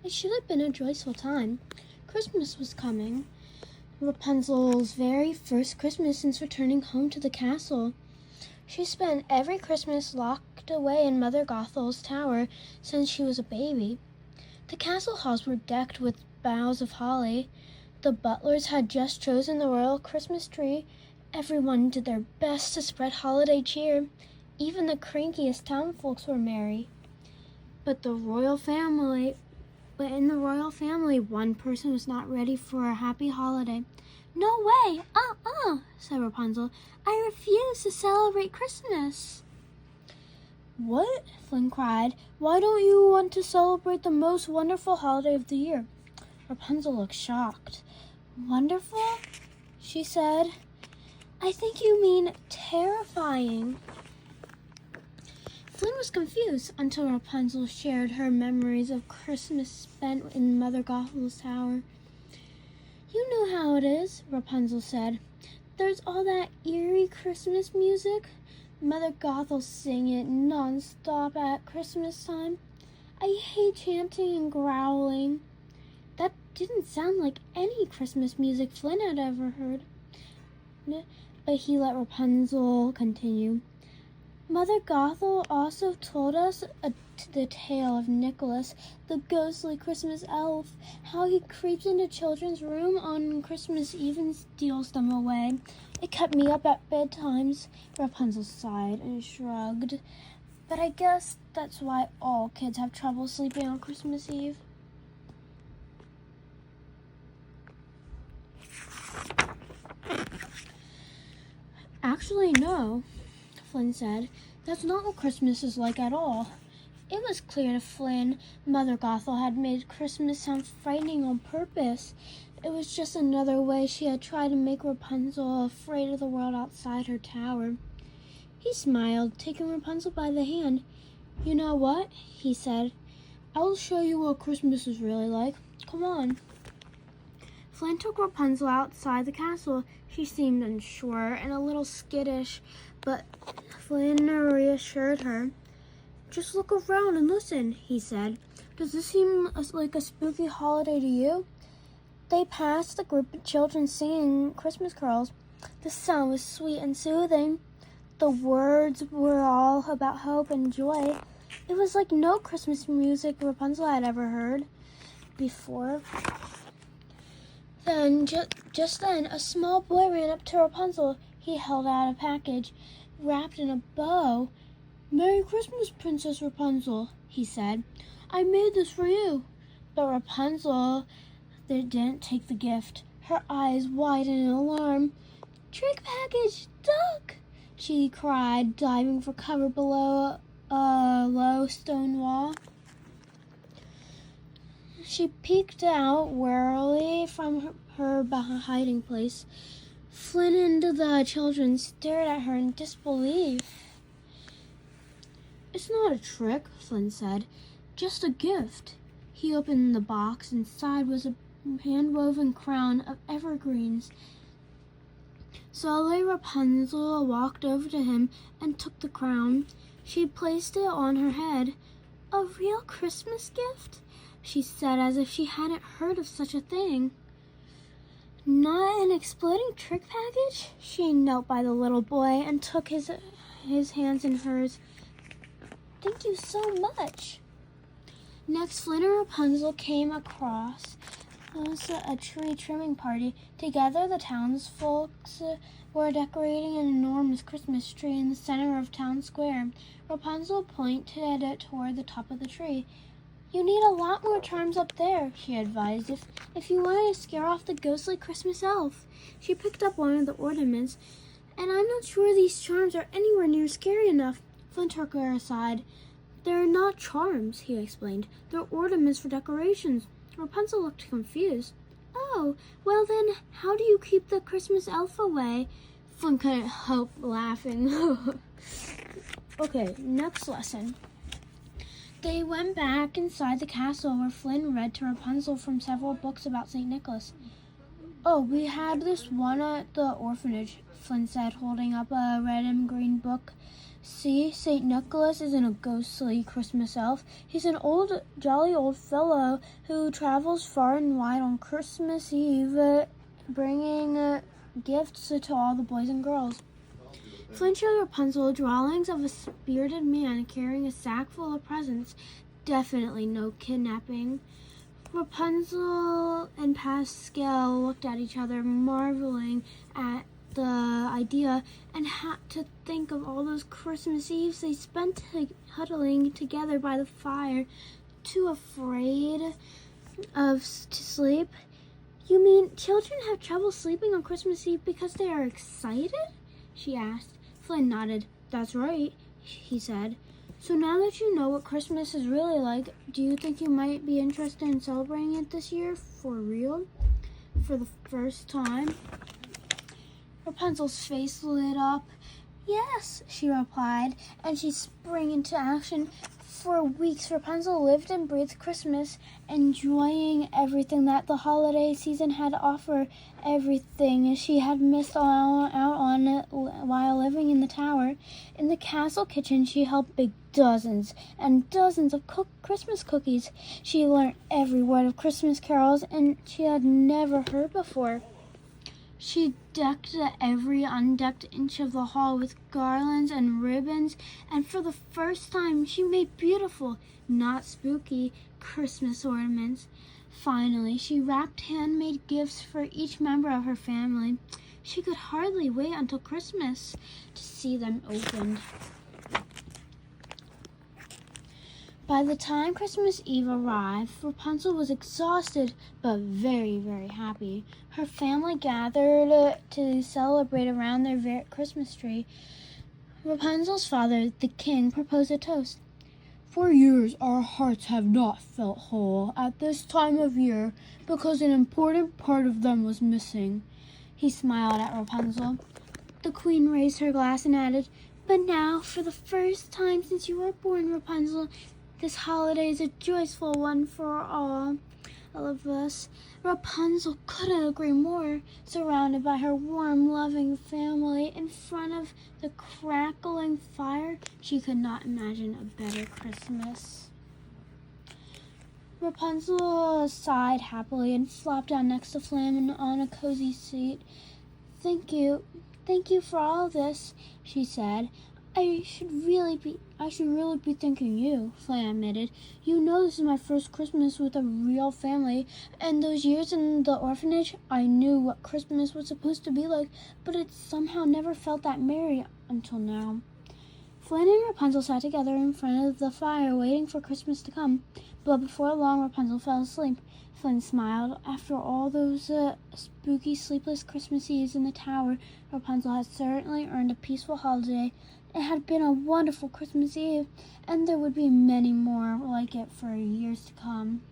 It should have been a joyful time. Christmas was coming. Rapunzel's very first Christmas since returning home to the castle. She spent every Christmas locked away in Mother Gothel's tower since she was a baby. The castle halls were decked with boughs of holly. The butlers had just chosen the royal Christmas tree. Everyone did their best to spread holiday cheer. Even the crankiest townfolks were merry. But in the royal family, one person was not ready for a happy holiday. "No way! Said Rapunzel. "I refuse to celebrate Christmas." "What?" Flynn cried. "Why don't you want to celebrate the most wonderful holiday of the year?" Rapunzel looked shocked. "Wonderful?" she said. "I think you mean terrifying." Flynn was confused until Rapunzel shared her memories of Christmas spent in Mother Gothel's tower. "You know how it is," Rapunzel said. "There's all that eerie Christmas music. Mother Gothel sing it non-stop at Christmas time. I hate chanting and growling." That didn't sound like any Christmas music Flynn had ever heard. But he let Rapunzel continue. "Mother Gothel also told us the tale of Nicholas, the ghostly Christmas elf, how he creeps into children's room on Christmas Eve and steals them away. It kept me up at bedtimes." Rapunzel sighed and shrugged. "But I guess that's why all kids have trouble sleeping on Christmas Eve." "Actually, no," Flynn said. "That's not what Christmas is like at all." It was clear to Flynn Mother Gothel had made Christmas sound frightening on purpose. It was just another way she had tried to make Rapunzel afraid of the world outside her tower. He smiled, taking Rapunzel by the hand. "You know what?" he said. "I'll show you what Christmas is really like. Come on." Flynn took Rapunzel outside the castle. She seemed unsure and a little skittish, but Flynn reassured her. "Just look around and listen," he said. "Does this seem like a spooky holiday to you?" They passed a group of children singing Christmas carols. The sound was sweet and soothing. The words were all about hope and joy. It was like no Christmas music Rapunzel had ever heard before. Then, just then, a small boy ran up to Rapunzel. He held out a package wrapped in a bow. "Merry Christmas, Princess Rapunzel," he said. "I made this for you." But Rapunzel didn't take the gift. Her eyes widened in alarm. "Trick package, duck!" she cried, diving for cover below a low stone wall. She peeked out warily from her hiding place. Flynn and the children stared at her in disbelief. "It's not a trick," Flynn said. "Just a gift." He opened the box. Inside was a hand-woven crown of evergreens. Slowly, Rapunzel walked over to him and took the crown. She placed it on her head. "A real Christmas gift?" she said, as if she hadn't heard of such a thing. "Not an exploding trick package?" She knelt by the little boy and took his hands in hers. "Thank you so much." Next, Flynn and Rapunzel came across a tree trimming party. Together, the townsfolk were decorating an enormous Christmas tree in the center of town square. Rapunzel pointed it toward the top of the tree. "You need a lot more charms up there," she advised, if you want to scare off the ghostly Christmas elf." She picked up one of the ornaments. "And I'm not sure these charms are anywhere near scary enough." Flynn took her aside. "They're not charms," he explained. "They're ornaments for decorations." Rapunzel looked confused. "Oh, well then, how do you keep the Christmas elf away?" Flynn couldn't help laughing. Okay, next lesson. They went back inside the castle where Flynn read to Rapunzel from several books about St. Nicholas. "Oh, we had this one at the orphanage," Flynn said, holding up a red and green book. See, St. Nicholas isn't a ghostly Christmas elf. He's an jolly old fellow who travels far and wide on Christmas Eve, bringing gifts to all the boys and girls. Flynn showed Rapunzel drawings of a spirited man carrying a sack full of presents. Definitely no kidnapping. Rapunzel and Pascal looked at each other, marveling at the idea, and had to think of all those Christmas Eves they spent huddling together by the fire, too afraid to sleep. You mean children have trouble sleeping on Christmas Eve because they are excited? She asked. Flynn nodded. That's right, he said. So now that you know what Christmas is really like, do you think you might be interested in celebrating it this year for real? For the first time? Rapunzel's face lit up. Yes, she replied, and she sprang into action. For weeks, Rapunzel lived and breathed Christmas, enjoying everything that the holiday season had to offer, everything she had missed out on while living in the tower. In the castle kitchen, she helped bake dozens and dozens of Christmas cookies. She learned every word of Christmas carols, and she had never heard before. She decked every undecked inch of the hall with garlands and ribbons, and for the first time she made beautiful, not spooky, Christmas ornaments. Finally, she wrapped handmade gifts for each member of her family. She could hardly wait until Christmas to see them opened. By the time Christmas Eve arrived, Rapunzel was exhausted but very, very happy. Her family gathered to celebrate around their Christmas tree. Rapunzel's father, the king, proposed a toast. For years, our hearts have not felt whole at this time of year because an important part of them was missing. He smiled at Rapunzel. The queen raised her glass and added, But now, for the first time since you were born, Rapunzel, this holiday is a joyful one for all of us. Rapunzel couldn't agree more. Surrounded by her warm, loving family in front of the crackling fire, she could not imagine a better Christmas. Rapunzel sighed happily and flopped down next to Flynn on a cozy seat. Thank you for all this, she said. I should really be thanking you, Flynn admitted. You know this is my first Christmas with a real family, and those years in the orphanage, I knew what Christmas was supposed to be like, but it somehow never felt that merry until now. Flynn and Rapunzel sat together in front of the fire, waiting for Christmas to come, but before long Rapunzel fell asleep. Flynn smiled. After all those spooky, sleepless Christmas Eves in the tower, Rapunzel had certainly earned a peaceful holiday. It had been a wonderful Christmas Eve, and there would be many more like it for years to come.